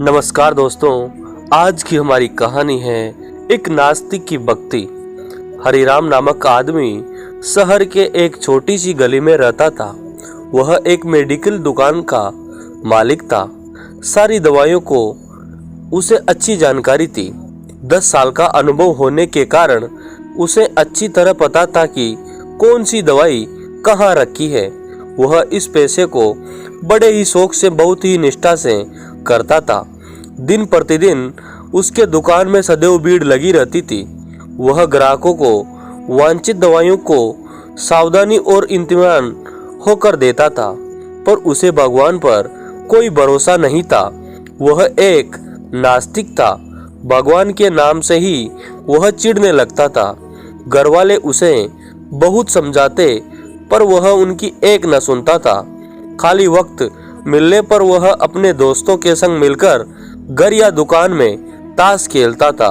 नमस्कार दोस्तों, आज की हमारी कहानी है एक नास्तिक की भक्ति। हरिराम नामक आदमी शहर के एक छोटी सी गली में रहता था। वह एक मेडिकल दुकान का मालिक था। सारी दवाइयों को उसे अच्छी जानकारी थी। 10 साल का अनुभव होने के कारण उसे अच्छी तरह पता था कि कौन सी दवाई कहाँ रखी है। वह इस पेशे को बड़े ही शौक से, बहुत ही निष्ठा से करता था। दिन प्रतिदिन उसके दुकान में सदैव भीड़ लगी रहती थी। वह ग्राहकों को वांछित दवाइयों को सावधानी और इत्मीनान होकर देता था, पर उसे भगवान पर कोई भरोसा नहीं था। वह एक नास्तिक था। भगवान के नाम से ही वह चिढ़ने लगता था। घरवाले उसे बहुत समझाते, पर वह उनकी एक न सुनता था। खाली वक्त मिलने पर वह अपने दोस्तों के संग मिलकर घर या दुकान में ताश खेलता था।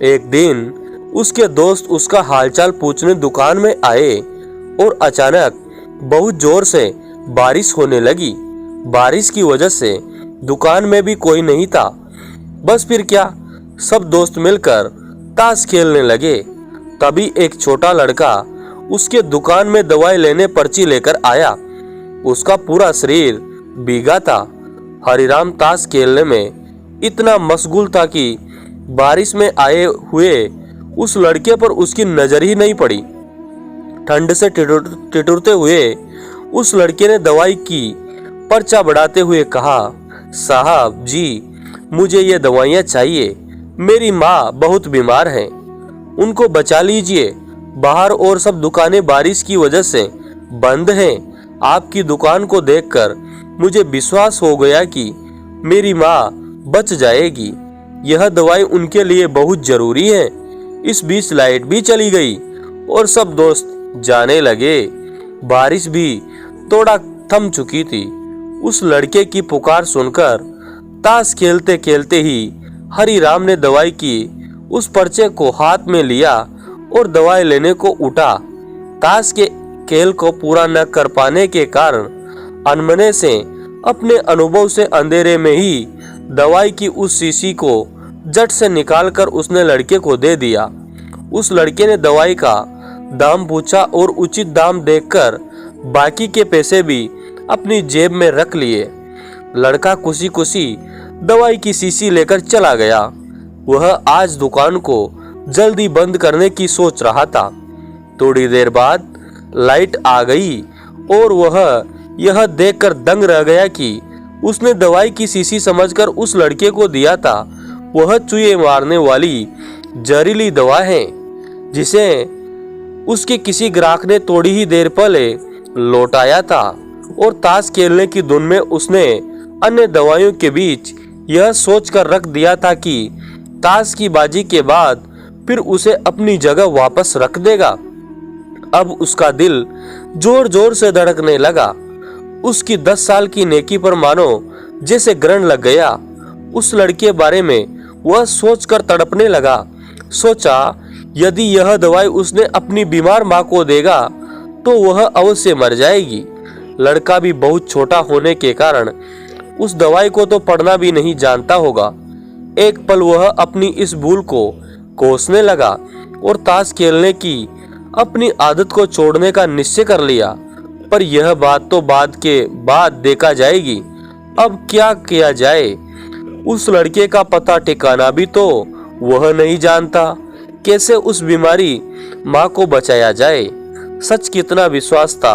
एक दिन उसके दोस्त उसका हालचाल पूछने दुकान में आए और अचानक बहुत जोर से बारिश होने लगी। बारिश की वजह से दुकान में भी कोई नहीं था। बस फिर क्या, सब दोस्त मिलकर ताश खेलने लगे। तभी एक छोटा लड़का उसके दुकान में दवाई लेने पर्ची लेकर आया। उसका पूरा शरीर भीगा था। हरिराम ताश खेलने में इतना मशगूल था कि बारिश में आए हुए उस लड़के पर उसकी नजर ही नहीं पड़ी। ठंड से ठिठुरते हुए उस लड़के ने दवाई की पर्चा बढ़ाते हुए कहा, साहब जी, मुझे ये दवाइयाँ चाहिए। मेरी माँ बहुत बीमार है, उनको बचा लीजिए। बाहर और सब दुकानें बारिश की वजह से बंद हैं। आपकी दुकान को देखकर मुझे विश्वास हो गया कि मेरी माँ बच जाएगी। यह दवाई उनके लिए बहुत जरूरी है। इस बीच लाइट भी चली गई और सब दोस्त जाने लगे। बारिश भी थोड़ा थम चुकी थी। उस लड़के की पुकार सुनकर ताश खेलते खेलते ही हरिराम ने दवाई की उस पर्चे को हाथ में लिया और दवाई लेने को उठा। ताश के खेल को पूरा न कर पाने के कारण अनमने से अपने अनुभव से अंधेरे में ही दवाई की उस शीशी को झट से निकालकर उसने लड़के को दे दिया। उस लड़के ने दवाई का दाम पूछा और उचित दाम देखकर बाकी के पैसे भी अपनी जेब में रख लिए। लड़का खुशी खुशी दवाई की शीशी लेकर चला गया। वह आज दुकान को जल्दी बंद करने की सोच रहा था। थोड़ी देर बाद लाइट आ गई और वह यह देखकर दंग रह गया कि उसने दवाई की शीशी समझकर उस लड़के को दिया था वह चूहे मारने वाली जहरीली दवा है, जिसे उसके किसी ग्राहक ने थोड़ी ही देर पहले लौटाया था। और ताश खेलने की धुन में उसने अन्य दवाइयों के बीच यह सोचकर रख दिया था कि ताश की बाजी के बाद फिर उसे अपनी जगह वापस रख देगा। अब उसका दिल जोर जोर से धड़कने लगा। उसकी 10 साल की नेकी पर मानो जैसे ग्रहण लग गया। उस लड़के बारे में वह सोचकर तड़पने लगा। सोचा, यदि यह दवाई उसने अपनी बीमार माँ को देगा तो वह अवश्य मर जाएगी। लड़का भी बहुत छोटा होने के कारण उस दवाई को तो पढ़ना भी नहीं जानता होगा। एक पल वह अपनी इस भूल को कोसने लगा और ताश खेलने की अपनी आदत को छोड़ने का निश्चय कर लिया। पर यह बात तो बाद के बाद देखा जाएगी। अब क्या किया जाए? उस लड़के का पता ठिकाना भी तो वह नहीं जानता। कैसे उस बीमारी माँ को बचाया जाए? सच कितना विश्वास था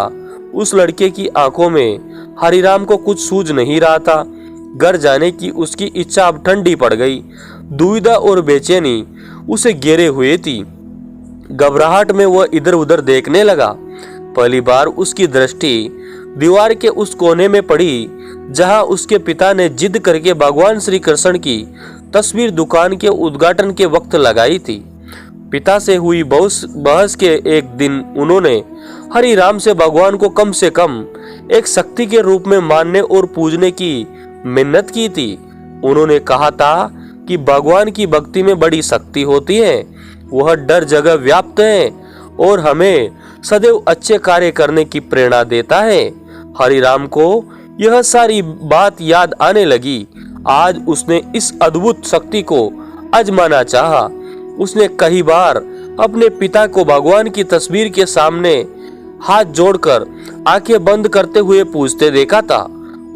उस लड़के की आंखों में। हरिराम को कुछ सूझ नहीं रहा था। घर जाने की उसकी इच्छा अब ठंडी पड़ गई। दुविधा और बेचैनी उसे घेरे हुए थी। घबराहट में वह इधर उधर देखने लगा। पहली बार उसकी दृष्टि दीवार के उस कोने में पड़ी जहां उसके पिता ने जिद करके भगवान श्री कृष्ण की तस्वीर दुकान के उद्घाटन के वक्त लगाई थी। पिता से हुई बहस के एक दिन उन्होंने हरिराम से भगवान को कम से कम एक शक्ति के रूप में मानने और पूजने की मिन्नत की थी। उन्होंने कहा था कि भगवान की भक्ति में बड़ी शक्ति होती है। वह डर जगह व्याप्त है और हमें सदैव अच्छे कार्य करने की प्रेरणा देता है। हरिराम को यह सारी बात याद आने लगी। आज उसने इस अद्भुत शक्ति को आजमाना चाहा। उसने कई बार अपने पिता को भगवान की तस्वीर के सामने हाथ जोड़कर आंखें बंद करते हुए पूछते देखा था।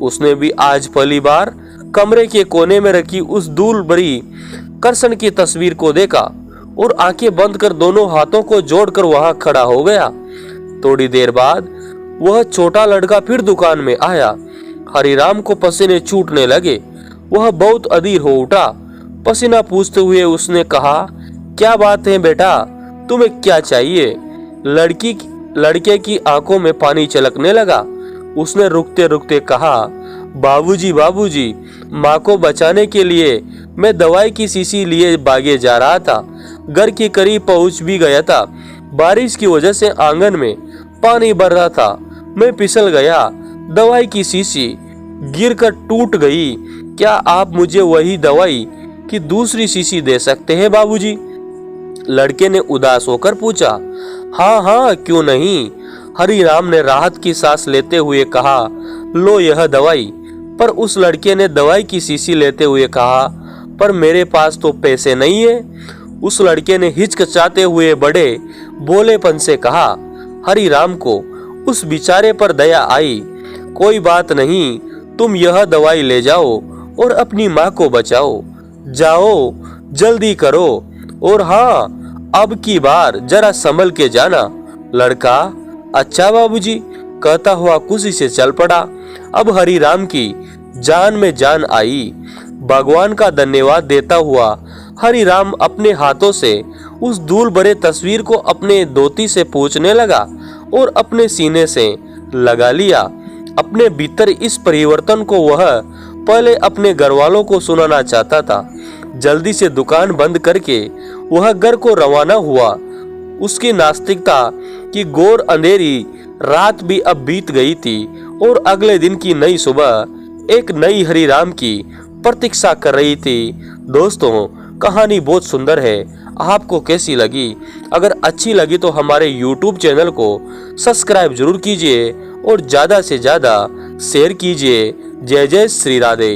उसने भी आज पहली बार कमरे के कोने में रखी उस धूल भरी कृष्ण की तस्वीर को देखा और आंखें बंद कर दोनों हाथों को जोड़कर वहां खड़ा हो गया। थोड़ी देर बाद वह छोटा लड़का फिर दुकान में आया। हरिराम को पसीने छूटने लगे। वह बहुत अधीर हो उठा। पसीना पूछते हुए उसने कहा, क्या बात है बेटा, तुम्हें क्या चाहिए? लड़के की आंखों में पानी छलकने लगा। उसने रुकते रुकते कहा, बाबूजी बाबूजी, माँ को बचाने के लिए मैं दवाई की शीशी लिए भागे जा रहा था। घर के करीब पहुंच भी गया था। बारिश की वजह से आंगन में पानी भर रहा था। मैं फिसल गया। दवाई की शीशी गिरकर टूट गई। क्या आप मुझे वही दवाई की दूसरी शीशी दे सकते हैं बाबूजी? लड़के ने उदास होकर पूछा। हाँ हाँ, क्यों नहीं, हरिराम ने राहत की सांस लेते हुए कहा। लो यह दवाई। पर उस लड़के ने दवाई की शीशी लेते हुए कहा, पर मेरे पास तो पैसे नहीं है। उस लड़के ने हिचकिचाते हुए बड़े भोलेपन से कहा। हरिराम को उस बेचारे पर दया आई। कोई बात नहीं, तुम यह दवाई ले जाओ और अपनी माँ को बचाओ। जाओ, जल्दी करो, और हाँ, अब की बार जरा संभल के जाना। लड़का अच्छा बाबूजी कहता हुआ खुशी से चल पड़ा। अब हरिराम की जान में जान आई। भगवान का धन्यवाद देता हुआ हरिराम अपने हाथों से उस धूल भरे तस्वीर को अपने धोती से पोंछने लगा और अपने सीने से लगा लिया। अपने भीतर इस परिवर्तन को वह पहले अपने घर वालों को सुनाना चाहता था। जल्दी से दुकान बंद करके वह घर को रवाना हुआ। उसकी नास्तिकता की घोर अंधेरी रात भी अब बीत गई थी और अगले दिन की नई सुबह एक नई हरिराम की प्रतीक्षा कर रही थी। दोस्तों, कहानी बहुत सुंदर है। आपको कैसी लगी? अगर अच्छी लगी तो हमारे YouTube चैनल को सब्सक्राइब जरूर कीजिए और ज्यादा से ज्यादा शेयर कीजिए। जय जय श्री राधे।